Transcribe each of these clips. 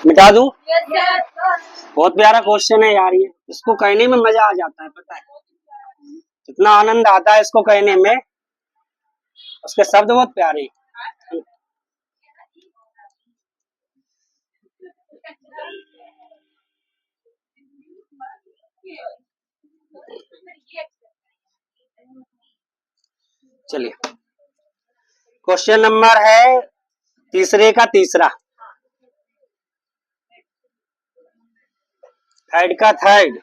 मिटा दूं? बहुत प्यारा क्वेश्चन है यार ये, इसको कहने में मजा आ जाता है, पता है इतना आनंद आता है इसको कहने में, उसके शब्द बहुत प्यारे हैं। चलिए क्वेश्चन नंबर है तीसरे का तीसरा, थर्ड का थर्ड।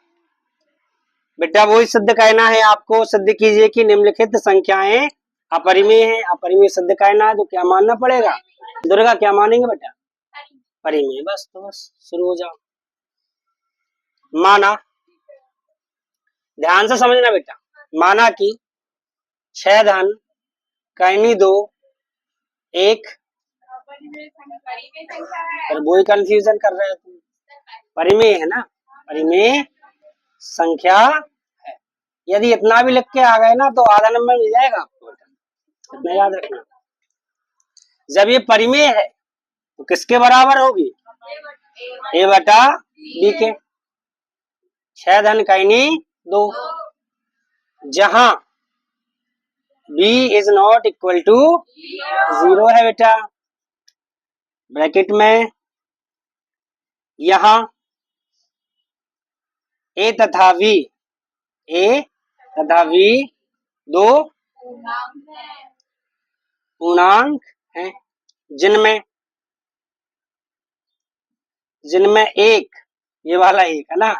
बेटा वही सिद्ध कहना है आपको, सिद्ध कीजिए कि निम्नलिखित संख्याएं अपरिमेय है। अपरिमेय सिद्ध कहना है तो क्या मानना पड़ेगा? दुर्गा क्या मानेंगे बेटा? परिमेय। बस तो बस शुरू हो जाओ। माना, ध्यान से समझना बेटा, माना कि 6 धन कैनी 2 1, पर वही कंफ्यूजन कर रहे हो तुम। परिमेय है ना, परिमेय संख्या है। यदि इतना भी लिख के आ गए ना तो आधा नंबर मिल जाएगा आपको बेटा, इतना याद रखना। जब ये परिमेय है तो किसके बराबर होगी? ए बटा बी के। 6 धन कैनी 2, जहां b is not equal to 0 है बेटा, ब्रैकेट में यहां a तथा v दो पूर्णांक हैं, जिनमें एक, ये वाला एक है ना,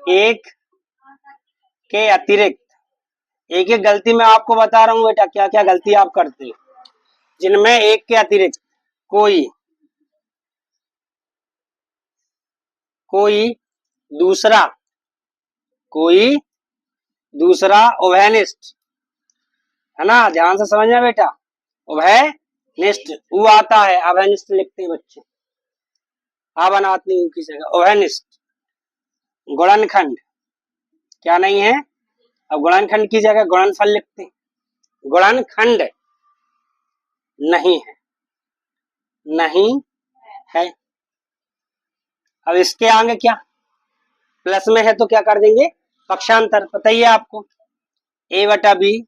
एक के अतिरिक्त, एक एक गलती मैं आपको बता रहा हूं बेटा, क्या क्या गलती आप करते हो। जिनमें एक के अतिरिक्त कोई दूसरा उभयनिष्ठ है ना, ध्यान से समझना बेटा, उभयनिष्ठ वो आता है, अभयनिष्ठ लिखते हैं बच्चे, आ बनाते हैं की जगह उभयनिष्ठ। गुणनखंड क्या नहीं है, अब गुणनखंड की जगह गुणनफल लिखते हैं, गुणनखंड नहीं है। अब इसके आगे क्या, प्लस में है तो क्या कर देंगे, पक्षांतर, पता ही है आपको। a बटा बी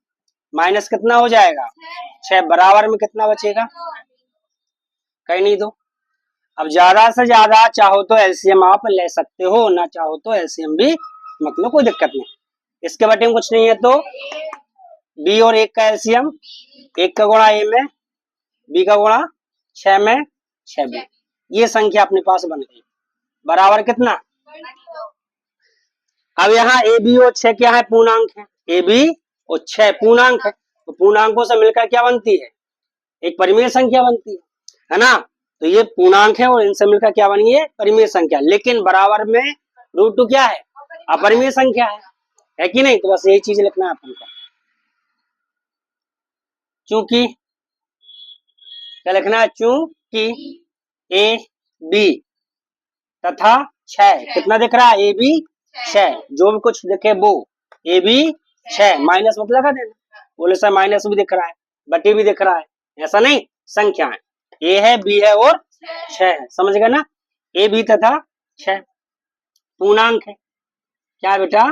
माइनस कितना हो जाएगा 6, बराबर में कितना बचेगा, कहीं नहीं दो। अब ज्यादा से ज्यादा चाहो तो एलसीएम आप ले सकते हो, ना चाहो तो एलसीएम भी मतलब कोई दिक्कत नहीं, इसके बटे में कुछ नहीं है। तो b और 1 का एलसीएम, 1 का गुणा a में, b का गुणा 6 में 6b, ये संख्या अपने पास बन गई, बराबर कितना। अब यहाँ ए बी और 6 क्या है, पूर्णांक है, ए बी और 6 पूर्णांक है, तो पूर्णांकों से मिलकर क्या बनती है, एक परिमेय संख्या बनती है ना। तो ये पूर्णांक है और इनसे मिलकर क्या बनी है, परिमेय संख्या। लेकिन बराबर में √2 क्या है, अपरिमेय संख्या है कि नहीं। तो बस यही चीज लिखना है अपन को, चूंकि क्या लिखना है, चूंकि ए बी तथा 6 कितना दिख रहा है, ए बी 6, जो भी कुछ दिखे वो ए बी 6, माइनस मत लगा देना, बोले सर माइनस भी दिख रहा है, बटे भी दिख रहा है, ऐसा नहीं, संख्या है, ए है बी है और 6 है, समझ गए ना। ए बी तथा 6 पूर्णांक है, क्या बेटा,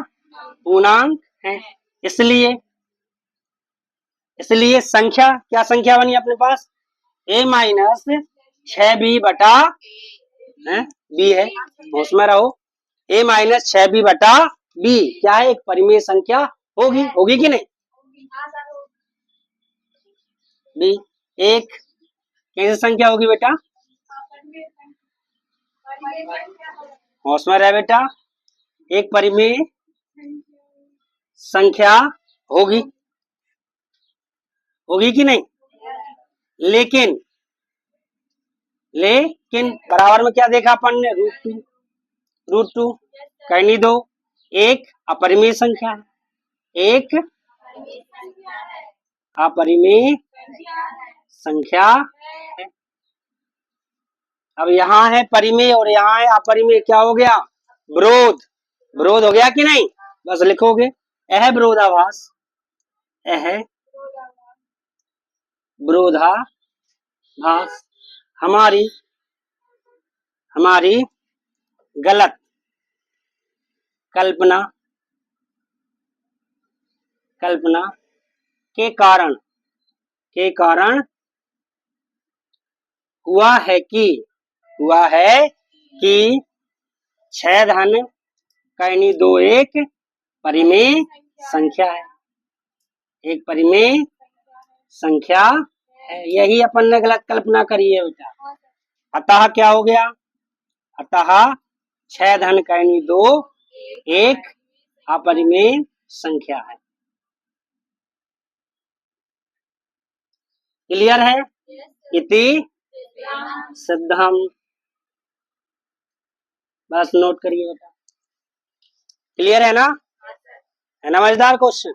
पूर्णांक है। इसलिए संख्या, क्या संख्या बनी अपने पास, a माइनस 6b बटा b है, उसमें रहो, a माइनस 6b बटा b क्या है, एक परिमेय संख्या होगी कि नहीं। b एक कैसी संख्या होगी बेटा, उसमें रहे बेटा, एक परिमेय संख्या होगी कि नहीं। लेकिन बराबर में क्या देखा अपन ने, √2 कहनी दो, एक अपरिमेय संख्या है, एक अपरिमेय संख्या है। अब यहाँ है परिमेय और यहाँ है अपरिमेय, क्या हो गया, विरोध हो गया कि नहीं। बस लिखोगे यह विरोधाभास, हमारी हमारी गलत कल्पना के कारण हुआ है कि 6 धन कैनी 2 एक परिमेय संख्या है, एक परिमेय संख्या है। यही अपन ने गलत कल्पना करी है बेटा। अतः क्या हो गया? अतः 6 धन कैनी 2 एक अपरिमेय संख्या है। क्लियर है? इति सिद्धम। बस नोट करिए बेटा। क्लियर है ना? है ना मजेदार क्वेश्चन?